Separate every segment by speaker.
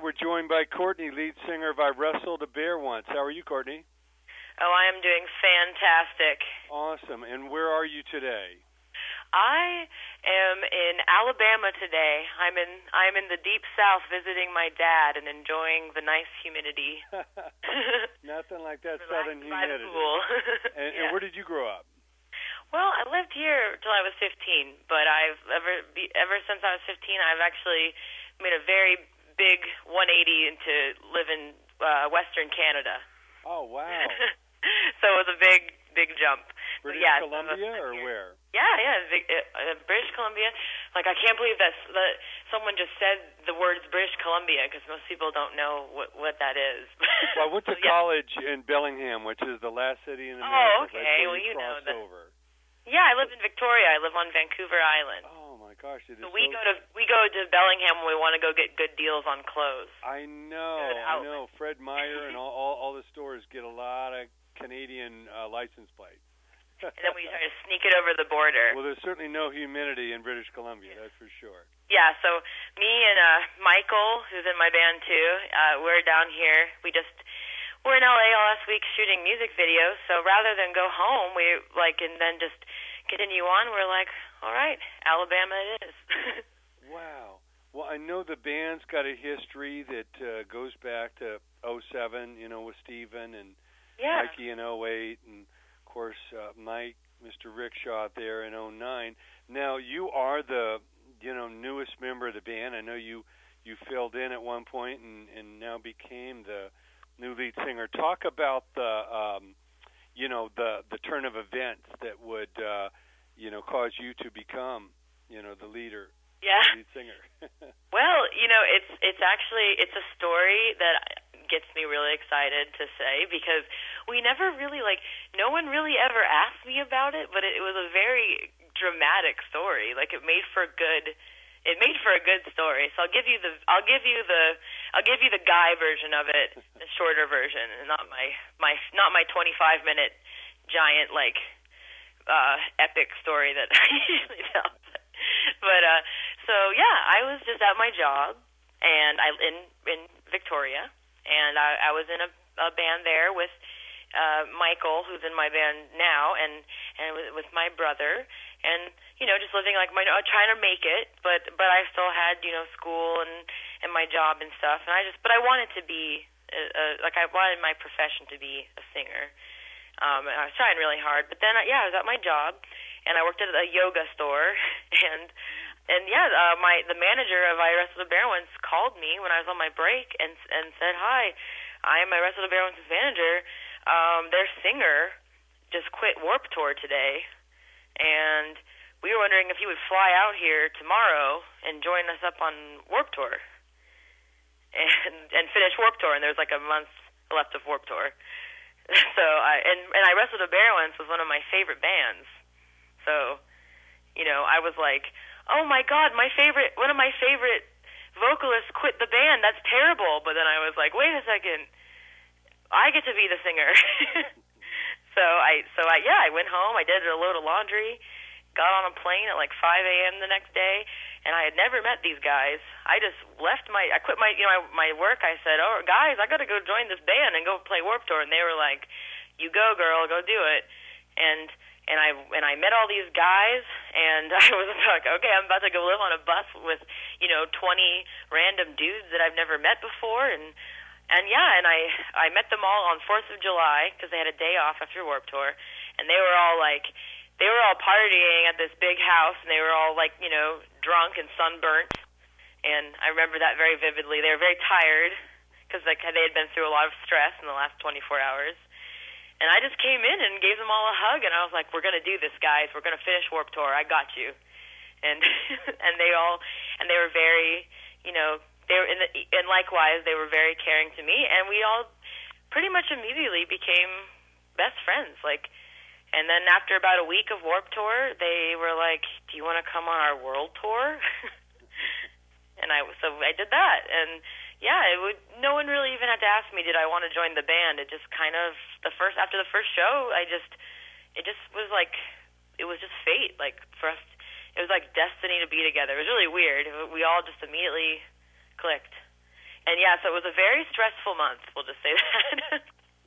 Speaker 1: we're joined by Courtney, lead singer of I Wrestled a Bear Once. How are you, Courtney?
Speaker 2: Oh, I am doing fantastic.
Speaker 1: Awesome. And where are you today?
Speaker 2: I am in Alabama today. I'm in the deep south visiting my dad and enjoying the nice humidity.
Speaker 1: Nothing like that southern humidity.
Speaker 2: By the pool.
Speaker 1: And where did you grow up?
Speaker 2: Well, I lived here till I was 15, but ever since I was 15, I've actually made a very big 180 into live in Western Canada.
Speaker 1: Oh, wow.
Speaker 2: So it was a big jump.
Speaker 1: British Columbia or where?
Speaker 2: Yeah, British Columbia. Like, I can't believe that someone just said the words British Columbia, because most people don't know what that is.
Speaker 1: Well, I went to college in Bellingham, which is the last city in America.
Speaker 2: Oh, okay. Well, you know that. Over. Yeah, I live in Victoria. I live on Vancouver Island.
Speaker 1: Oh my gosh! It is
Speaker 2: so we go to Bellingham when we want to go get good deals on clothes.
Speaker 1: I know. Fred Meyer and all the stores get a lot of Canadian license plates.
Speaker 2: And then we try to sneak it over the border.
Speaker 1: Well, there's certainly no humidity in British Columbia, that's for sure.
Speaker 2: Yeah, so me and Michael, who's in my band too, we're down here. We're in LA all last week shooting music videos, so rather than go home, and then just continue on, we're like, all right, Alabama it is.
Speaker 1: Wow. Well, I know the band's got a history that goes back to 2007, with Steven and Mikey in 2008, and of course Mike, Mr. Rickshaw there in 2009. Now, you are the newest member of the band. I know you filled in at one point and now became the new lead singer. Talk about the turn of events that would cause you to become the leader.
Speaker 2: Yeah.
Speaker 1: The lead singer.
Speaker 2: Well, it's a story that gets me really excited to say, because we never really no one really ever asked me about it, but it was a very dramatic story. Like, it made for a good story. So I'll give you the guy version of it, the shorter version, and not my 25-minute giant epic story that I usually tell. But I was just at my job, and in Victoria, and I was in a band there with Michael, who's in my band now, and with my brother, and just living trying to make it, but I still had school and my job and stuff, and I wanted to be I wanted my profession to be a singer, and I was trying really hard. But then I was at my job, and I worked at a yoga store, and the manager of I Wrestled a Bear Once called me when I was on my break and said, "Hi, I'm I Wrestled a Bear Once's manager. Their singer just quit Warped Tour today, and we were wondering if you would fly out here tomorrow and join us up on Warped Tour and finish Warped Tour." And there's a month left of Warped Tour. So I Wrestled a Bear Once was one of my favorite bands. So, I was like, "Oh my God, one of my favorite vocalists quit the band. That's terrible." But then I was like, "Wait a second, I get to be the singer." So I went home. I did a load of laundry, got on a plane at 5 a.m. the next day, and I had never met these guys. I just I quit my work. I said, "Oh, guys, I got to go join this band and go play Warped Tour." And they were like, "You go, girl, go do it." And I met all these guys, and I was like, okay, I'm about to go live on a bus with 20 random dudes that I've never met before, and I met them all on 4th of July because they had a day off after Warped Tour, and they were all partying at this big house, and they were all drunk and sunburnt, and I remember that very vividly. They were very tired because they had been through a lot of stress in the last 24 hours. And I just came in and gave them all a hug, and I was like, "We're going to do this, guys. We're going to finish Warped Tour. I got you." And they were very, and likewise, they were very caring to me, and we all pretty much immediately became best friends. And then after about a week of Warped Tour, they were like, "Do you want to come on our world tour?" And so I did that, and no one really even had to ask me, did I want to join the band. It just kind of, after the first show, it just was it was just fate. For us, it was like destiny to be together. It was really weird. We all just immediately clicked. And yeah, so it was a very stressful month, we'll just say that.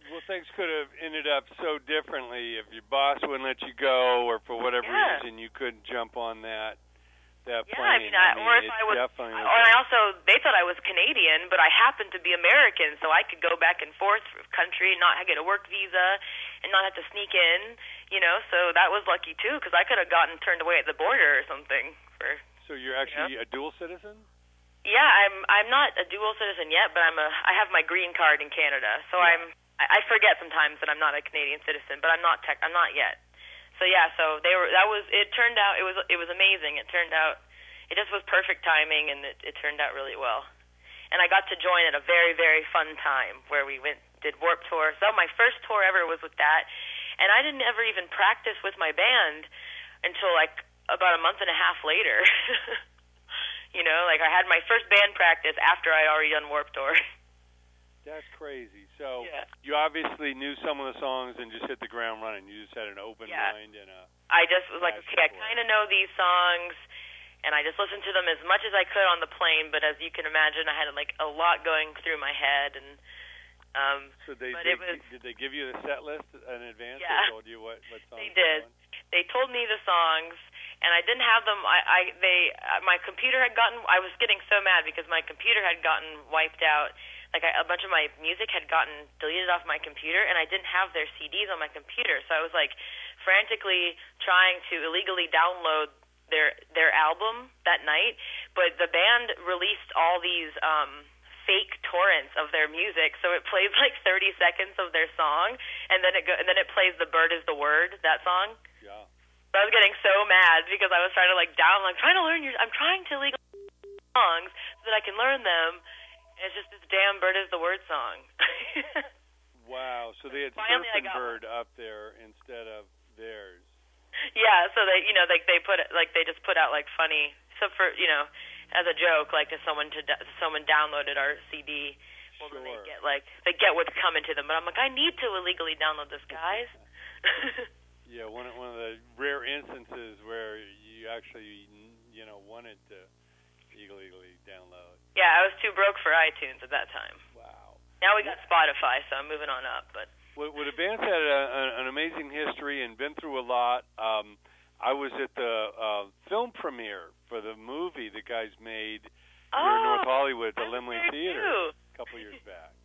Speaker 1: Well, things could have ended up so differently if your boss wouldn't let you go, or for whatever reason you couldn't jump on that plane.
Speaker 2: Or if I was, or I also, they thought I was Canadian, but I happened to be American, so I could go back and forth from country, not get a work visa, and not have to sneak in, so that was lucky too, because I could have gotten turned away at the border or something.
Speaker 1: So you're actually a dual citizen?
Speaker 2: Yeah, I'm not a dual citizen yet, but I have my green card in Canada, so I forget sometimes that I'm not a Canadian citizen, but I'm not yet. So yeah, so it turned out it was amazing. It turned out it just was perfect timing, and it turned out really well. And I got to join at a very, very fun time where we did Warped Tour. So my first tour ever was with that, and I didn't ever even practice with my band until like about a month and a half later. I had my first band practice after I'd already done Warped Tour.
Speaker 1: That's crazy. So you obviously knew some of the songs and just hit the ground running. You just had an open mind and
Speaker 2: I just was like, okay, I kind of know these songs, and I just listened to them as much as I could on the plane. But as you can imagine, I had like a lot going through my head. And
Speaker 1: so did they give you the set list in advance?
Speaker 2: Yeah,
Speaker 1: they told you what songs
Speaker 2: they did. They told me the songs, and I didn't have them. My computer had gotten. I was getting so mad because my computer had gotten wiped out. Like a bunch of my music had gotten deleted off my computer, and I didn't have their CDs on my computer. So I was like frantically trying to illegally download their album that night. But the band released all these fake torrents of their music, so it plays like 30 seconds of their song, and then it plays "The Bird Is the Word," that song.
Speaker 1: Yeah.
Speaker 2: So I was getting so mad because I was trying to download. I'm trying to legally songs so that I can learn them. It's just this damn Bird Is the Word song.
Speaker 1: Wow. So they had Surfing Bird up there instead of theirs.
Speaker 2: Yeah. So they just put out funny. So for as a joke, if someone downloaded our CD, well then they get what's coming to them. But I'm like, I need to illegally download this, guys.
Speaker 1: Yeah. One of the rare instances where you actually wanted to illegally download.
Speaker 2: Yeah, I was too broke for iTunes at that time.
Speaker 1: Wow.
Speaker 2: Now we got Spotify, so I'm moving on up. But
Speaker 1: the band's had an amazing history and been through a lot. I was at the film premiere for the movie the guys made here in North Hollywood, the Limley Theater, a couple years back.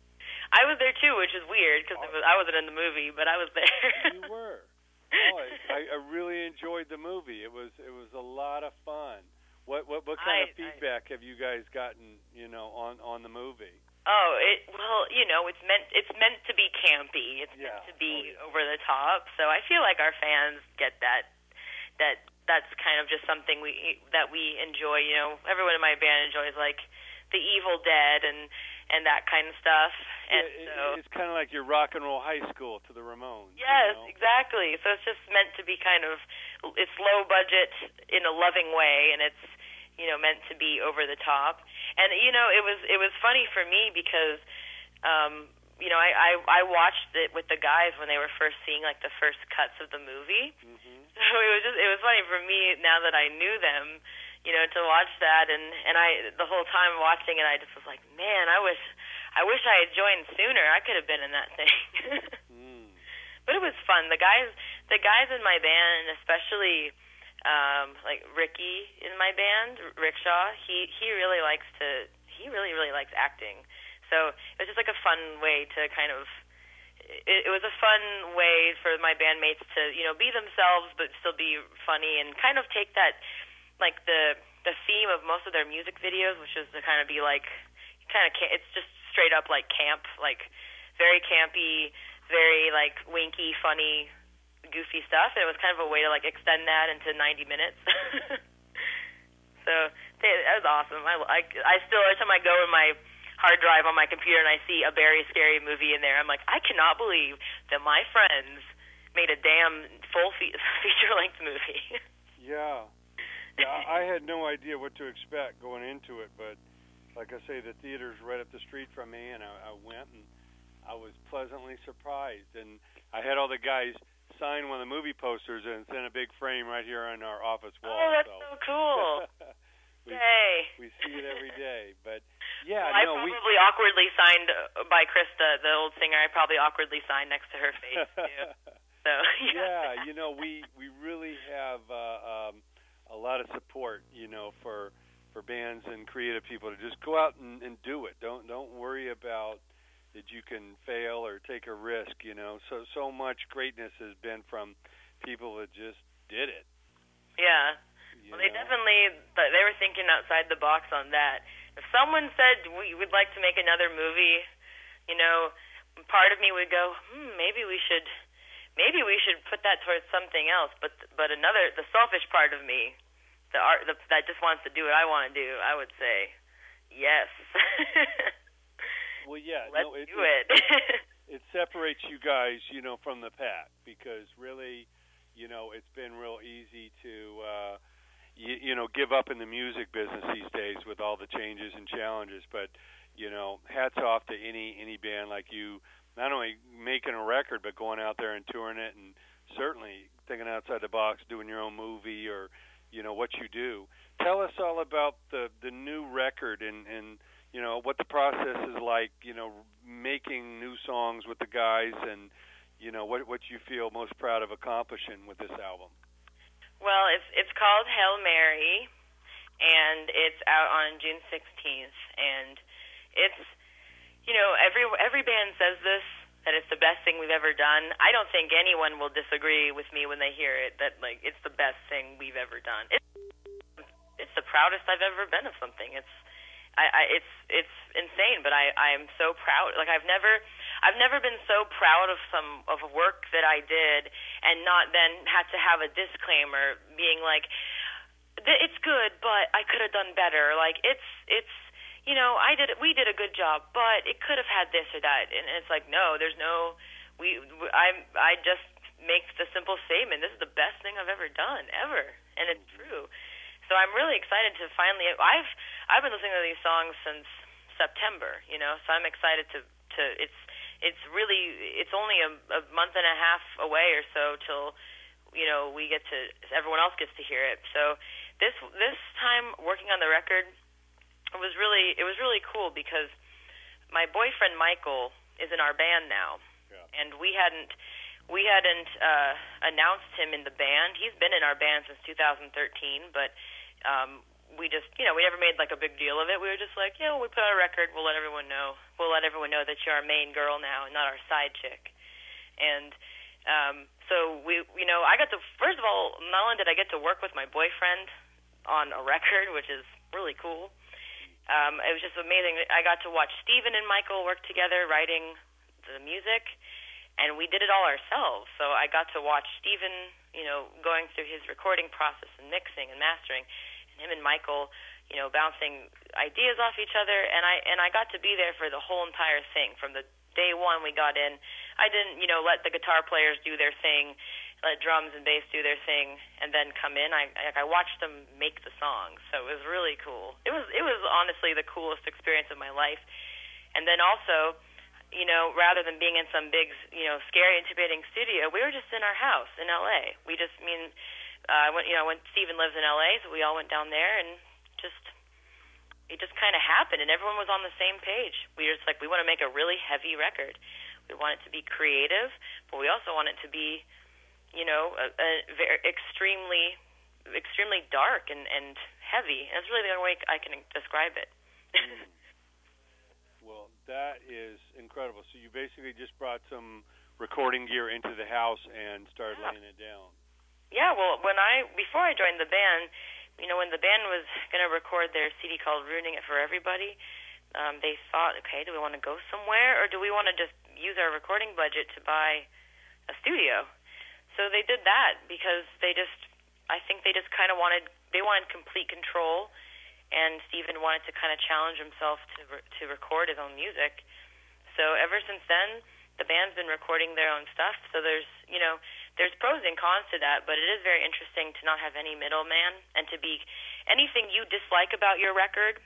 Speaker 2: I was there too, which is weird because I wasn't in the movie, but I was there.
Speaker 1: You were. I really enjoyed the movie. It was a lot of fun. What kind of feedback have you guys gotten, on the movie?
Speaker 2: Oh, it's meant to be campy. It's meant to be over the top. So I feel like our fans get that that's kind of just something that we enjoy. Everyone in my band enjoys the Evil Dead and that kind of stuff. And
Speaker 1: it's kind of like your rock and roll high school to the Ramones.
Speaker 2: Yes, exactly. So it's just meant to be it's low budget in a loving way, and it's meant to be over the top. And it was funny for me because I watched it with the guys when they were first seeing the first cuts of the movie. Mm-hmm. So it was funny for me now that I knew them, to watch that, and the whole time watching it I just was like, man, I wish I had joined sooner. I could have been in that thing. But it was fun. The guys in my band, especially Ricky in my band, Rickshaw, he really likes acting. So it was just a fun way to it was a fun way for my bandmates to be themselves but still be funny and kind of take that the theme of most of their music videos, which is to kind of be it's just straight up camp, very campy, very winky, funny, goofy stuff. And it was kind of a way to extend that into 90 minutes. So that was awesome. I still, every time I go in my hard drive on my computer and I see a very scary movie in there, I'm like, I cannot believe that my friends made a damn full feature-length movie.
Speaker 1: Yeah. I had no idea what to expect going into it, but like I say, the theater's right up the street from me, and I went, and I was pleasantly surprised. And I had all the guys sign one of the movie posters, and it's in a big frame right here on our office wall.
Speaker 2: Oh, that's so cool.
Speaker 1: We see it every day. But Yeah,
Speaker 2: well, I probably awkwardly signed by Krista, the old singer. I probably awkwardly signed next to her face too. So
Speaker 1: yeah, we really have a lot of support, for bands and creative people to just go out and do it. Don't worry about that you can fail or take a risk. So much greatness has been from people that just did it.
Speaker 2: Yeah. Well, they were thinking outside the box on that. If someone said we would like to make another movie, part of me would go, maybe we should put that towards something else. But the selfish part of me, that just wants to do what I want to do, I would say, yes.
Speaker 1: Well, yeah,
Speaker 2: let's do it.
Speaker 1: It separates you guys, from the pack, because really, it's been real easy to. Give up in the music business these days with all the changes and challenges. But, hats off to any band like you, not only making a record, but going out there and touring it, and certainly thinking outside the box, doing your own movie or, what you do. Tell us all about the new record and what the process is like, making new songs with the guys and, what you feel most proud of accomplishing with this album.
Speaker 2: Well, it's called Hail Mary, and it's out on June 16th. And it's, every band says this, that it's the best thing we've ever done. I don't think anyone will disagree with me when they hear it, that, it's the best thing we've ever done. It's the proudest I've ever been of something. It's insane, but I'm so proud. I've never been so proud of a work that I did and not then had to have a disclaimer being like, it's good, but I could have done better. We did a good job, but it could have had this or that. And it's like, no, there's no, I just make the simple statement, this is the best thing I've ever done, ever. And it's true. So I'm really excited to finally, I've been listening to these songs since September, so I'm excited to it's only a month and a half away or so till, everyone else gets to hear it. So this time working on the record, it was really cool because my boyfriend Michael is in our band now.
Speaker 1: Yeah.
Speaker 2: And we hadn't announced him in the band. He's been in our band since 2013, but we just, we never made a big deal of it. We were just like, we put out a record, we'll let everyone know. We'll let everyone know that you're our main girl now and not our side chick. And so I got to, first of all, not only did I get to work with my boyfriend on a record, which is really cool, it was just amazing. I got to watch Steven and Michael work together writing the music, and we did it all ourselves. So I got to watch Steven, going through his recording process and mixing and mastering, and him and Michael, bouncing ideas off each other, and I got to be there for the whole entire thing. From the day one we got in, I didn't, let the guitar players do their thing, let drums and bass do their thing, and then come in. I watched them make the songs, so it was really cool. It was honestly the coolest experience of my life. And then also, rather than being in some big, scary, intimidating studio, we were just in our house in L.A. Steven lives in L.A., so we all went down there, and it just kind of happened, and everyone was on the same page. We were just like, we want to make a really heavy record. We want it to be creative, but we also want it to be, very extremely dark and heavy. And that's really the only way I can describe it.
Speaker 1: Well, that is incredible. So you basically just brought some recording gear into the house and started laying it down.
Speaker 2: Yeah, well, before I joined the band, when the band was going to record their CD called Ruining It for Everybody, they thought, okay, do we want to go somewhere, or do we want to just use our recording budget to buy a studio? So they did that because I think they just kind of wanted complete control, and Steven wanted to kind of challenge himself to record his own music. So ever since then, the band's been recording their own stuff. So there's pros and cons to that, but it is very interesting to not have any middleman and to be anything you dislike about your record,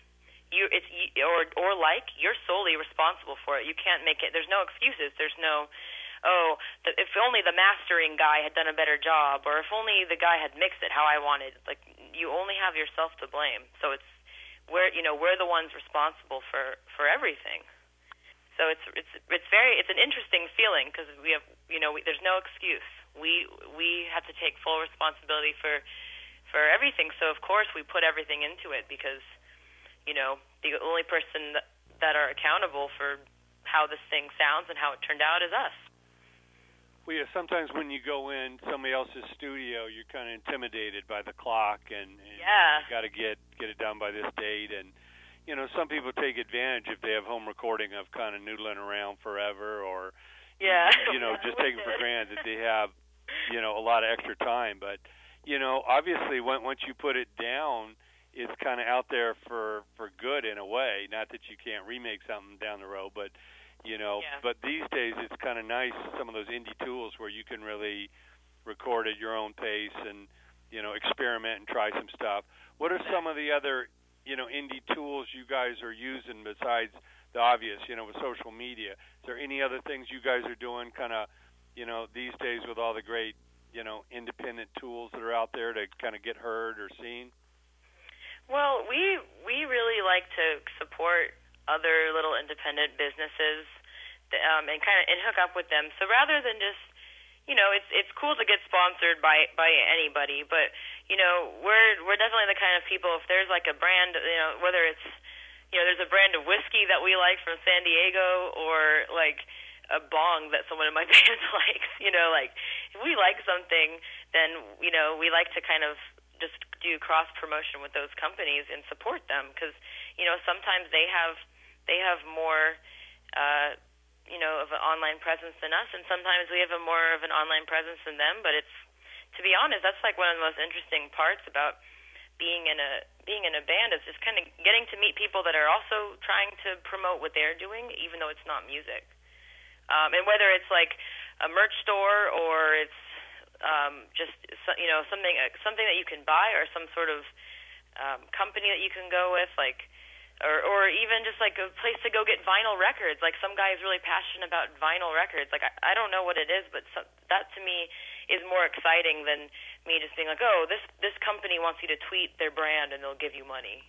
Speaker 2: you're solely responsible for it. You can't make it. There's no excuses. There's no, if only the mastering guy had done a better job, or if only the guy had mixed it how I wanted. You only have yourself to blame. So we're the ones responsible for everything. So it's an interesting feeling because we have there's no excuse. We have to take full responsibility for everything. So of course we put everything into it because the only person that are accountable for how this thing sounds and how it turned out is us.
Speaker 1: Well, yeah, sometimes when you go in somebody else's studio, you're kind of intimidated by the clock, and you got to get it done by this date. And some people take advantage if they have home recording of kind of noodling around forever, or just taking for granted that they have a lot of extra time. But obviously, once you put it down, it's kind of out there for good in a way. Not that you can't remake something down the road, but but these days it's kind of nice, some of those indie tools where you can really record at your own pace and experiment and try some stuff. What are some of the other indie tools you guys are using besides the obvious, with social media? Is there any other things you guys are doing kind of these days with all the great independent tools that are out there to kind of get heard or seen?
Speaker 2: Well, we really like to support other little independent businesses and hook up with them. So rather than just it's cool to get sponsored by anybody, but we're definitely the kind of people, if there's like a brand, whether it's there's a brand of whiskey that we like from San Diego, or like a bong that someone in my band likes, like if we like something, then we like to kind of just do cross promotion with those companies and support them, because sometimes they have more of an online presence than us, and sometimes we have more of an online presence than them. But it's, to be honest, that's like one of the most interesting parts about being in a band, is just kind of getting to meet people that are also trying to promote what they're doing, even though it's not music. And whether it's like a merch store, or it's just something that you can buy, or some sort of company that you can go with, like. Or even just like a place to go get vinyl records. Like some guy is really passionate about vinyl records. Like I don't know what it is, but that to me is more exciting than me just being like, oh, this company wants you to tweet their brand and they'll give you money,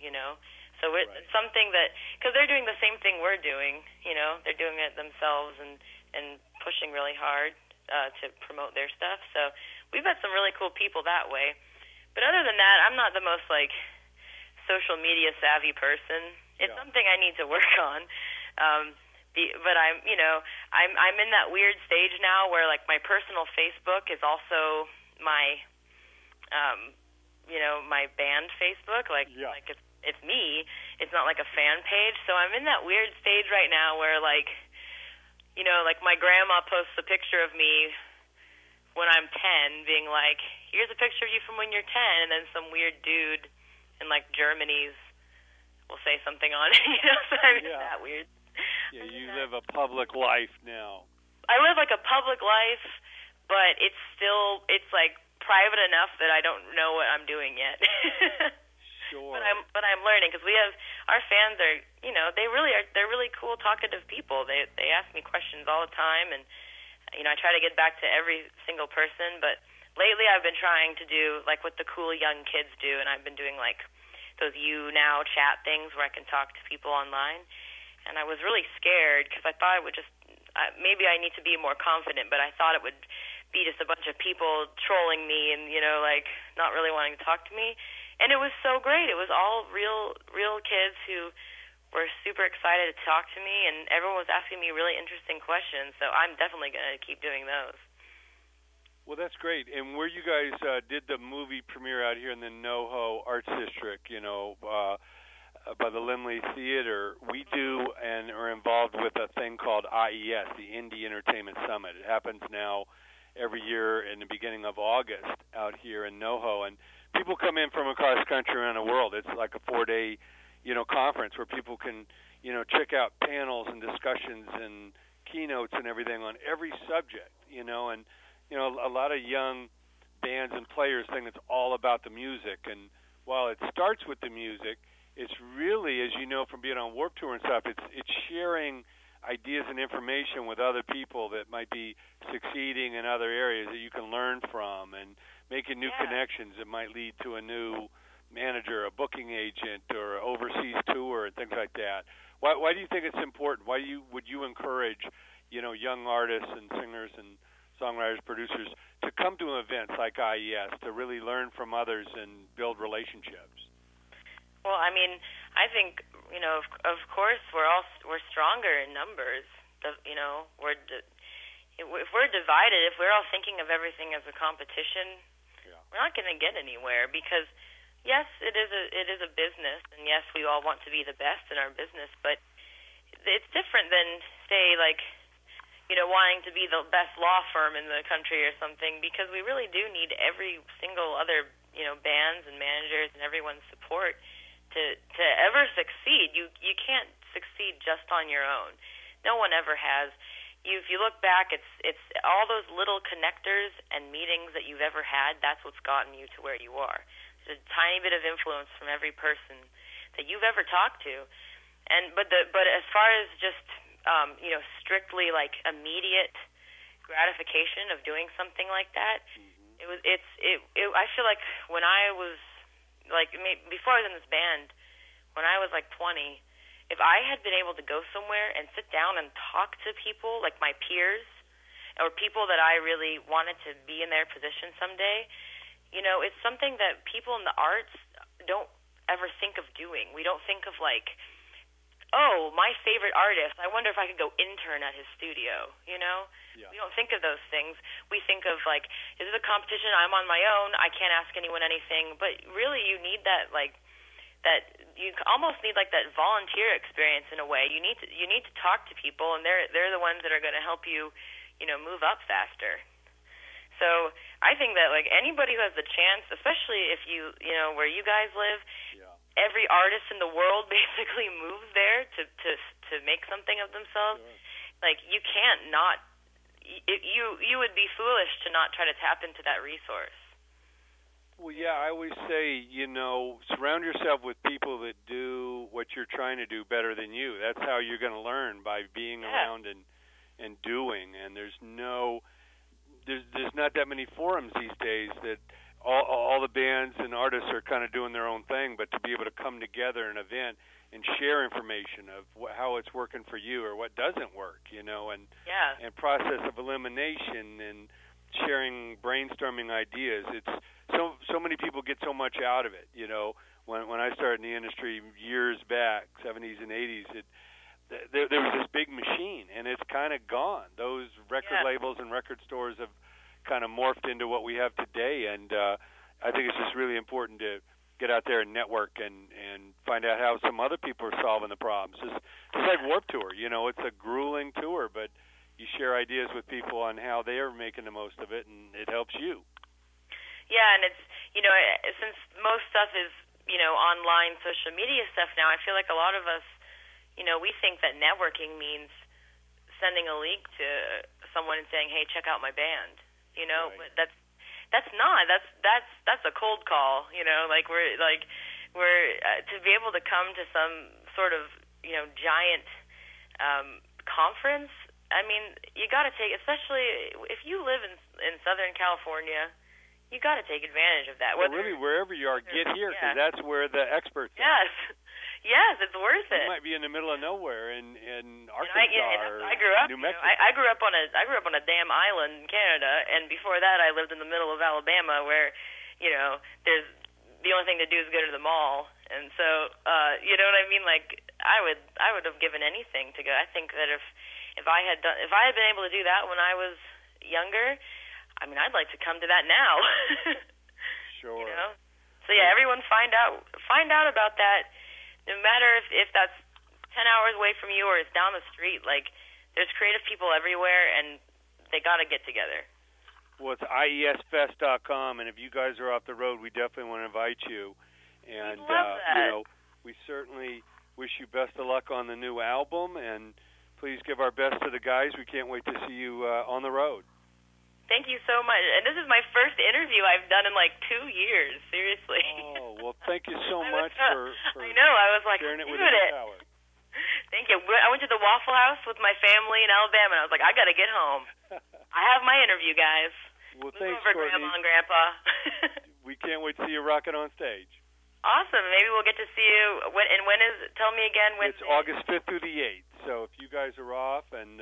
Speaker 2: So it's something that, because they're doing the same thing we're doing, they're doing it themselves and pushing really hard to promote their stuff. So we've got some really cool people that way. But other than that, I'm not the most like social media savvy person. It's something I need to work on. But I'm in that weird stage now where like my personal Facebook is also my my band Facebook. Like it's me. It's not like a fan page. So I'm in that weird stage right now where like my grandma posts a picture of me when I'm 10 being like, here's a picture of you from when you're 10, and then some weird dude in like Germany's will say something on it, so I'm that weird.
Speaker 1: Yeah, you live a public life now.
Speaker 2: I live like a public life, but it's like private enough that I don't know what I'm doing yet.
Speaker 1: Sure.
Speaker 2: But I'm learning, because we have, our fans are, they're really cool, talkative people. They ask me questions all the time, and I try to get back to every single person, but lately I've been trying to do like what the cool young kids do, and I've been doing like those YouNow chat things where I can talk to people online. And I was really scared because I thought it would just, maybe I need to be more confident, but I thought it would be just a bunch of people trolling me and, like not really wanting to talk to me. And it was so great. It was all real kids who were super excited to talk to me, and everyone was asking me really interesting questions. So I'm definitely going to keep doing those.
Speaker 1: Well, that's great. And where you guys did the movie premiere out here in the NoHo Arts District, by the Limley Theater, we do and are involved with a thing called IES, the Indie Entertainment Summit. It happens now every year in the beginning of August out here in NoHo, and people come in from across the country around the world. It's like a 4-day, conference where people can, check out panels and discussions and keynotes and everything on every subject, and a lot of young bands and players think it's all about the music. And while it starts with the music, it's really, as you know from being on Warped Tour and stuff, it's sharing ideas and information with other people that might be succeeding in other areas that you can learn from, and making new connections that might lead to a new manager, a booking agent, or an overseas tour and things like that. Why do you think it's important? Would you encourage, young artists and singers and songwriters, producers to come to events like IES to really learn from others and build relationships?
Speaker 2: Well, I mean, I think, of course we're stronger in numbers. If we're divided, if we're all thinking of everything as a competition, we're not going to get anywhere, because yes, it is a business, and yes, we all want to be the best in our business, but it's different than, say, like, wanting to be the best law firm in the country or something, because we really do need every single other, bands and managers and everyone's support to ever succeed. You can't succeed just on your own. No one ever has. If you look back, it's all those little connectors and meetings that you've ever had, that's what's gotten you to where you are. There's a tiny bit of influence from every person that you've ever talked to. But as far as just strictly like immediate gratification of doing something like that, I feel like when I was like, before I was in this band, when I was like 20, if I had been able to go somewhere and sit down and talk to people like my peers or people that I really wanted to be in their position someday, it's something that people in the arts don't ever think of doing. We don't think of like, oh, my favorite artist, I wonder if I could go intern at his studio, Yeah. We don't think of those things. We think of like, is it a competition? I'm on my own. I can't ask anyone anything. But really, you need that, like, that you almost need like that volunteer experience in a way. You need to talk to people, and they're the ones that are going to help you, move up faster. So I think that like anybody who has the chance, especially if where you guys live, every artist in the world basically moves there to make something of themselves. Sure. Like you can't not. You would be foolish to not try to tap into that resource.
Speaker 1: Well, yeah, I always say, surround yourself with people that do what you're trying to do better than you. That's how you're going to learn, by being around and doing. And there's not that many forums these days that all the bands and artists are kind of doing their own thing, but to be able to come together in an event and share information of how it's working for you or what doesn't work, and process of elimination and sharing, brainstorming ideas. It's so many people get so much out of it. When I started in the industry years back, 70s and 80s, there was this big machine, and it's kind of gone. Those record labels and record stores have kind of morphed into what we have today, and I think it's just really important to get out there and network and find out how some other people are solving the problems. Just like Warped Tour, it's a grueling tour, but you share ideas with people on how they are making the most of it, and it helps you.
Speaker 2: Yeah, and it's, since most stuff is, online social media stuff now, I feel like a lot of us, we think that networking means sending a link to someone and saying, hey, check out my band, right. But that's not. That's a cold call, like we're to be able to come to some sort of, giant conference. I mean, you got to take, especially if you live in Southern California, you got to take advantage of that.
Speaker 1: Well, really, wherever you are, get here, because that's where the experts are.
Speaker 2: Yes, it's worth it.
Speaker 1: You might be in the middle of nowhere in Arkansas or New Mexico.
Speaker 2: I grew up on a damn island in Canada, and before that, I lived in the middle of Alabama, where there's the only thing to do is go to the mall, and so you know what I mean. Like I would have given anything to go. I think that if I had been able to do that when I was younger, I mean, I'd like to come to that now.
Speaker 1: Sure.
Speaker 2: So yeah, everyone find out about that. No matter if that's 10 hours away from you or it's down the street, like there's creative people everywhere, and they got to get together.
Speaker 1: Well, it's IESFest.com, and if you guys are off the road, we definitely want to invite you. And
Speaker 2: we love that.
Speaker 1: We certainly wish you best of luck on the new album, and please give our best to the guys. We can't wait to see you on the road.
Speaker 2: Thank you so much. And this is my first interview I've done in like 2 years, seriously.
Speaker 1: Oh, well, thank you so much for
Speaker 2: I know, I was like,
Speaker 1: sharing it with
Speaker 2: us. Thank you. I went to the Waffle House with my family in Alabama, and I was like, I got to get home. I have my interview, guys.
Speaker 1: Well,
Speaker 2: Move
Speaker 1: thanks,
Speaker 2: over,
Speaker 1: Courtney.
Speaker 2: Grandma and Grandpa.
Speaker 1: We can't wait to see you rocking on stage.
Speaker 2: Awesome. Maybe we'll get to see you. When is? Tell me again. When?
Speaker 1: It's August 5th through the 8th. So if you guys are off and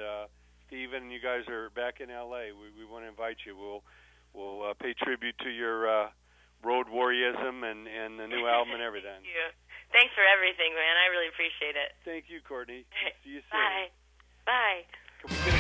Speaker 1: Steven and you guys are back in LA, we want to invite you. We'll pay tribute to your road warriorism and the new album and everything.
Speaker 2: Thank you. Thanks for everything, man. I really appreciate it.
Speaker 1: Thank you, Courtney. See you soon.
Speaker 2: Bye. Bye.
Speaker 1: Can we get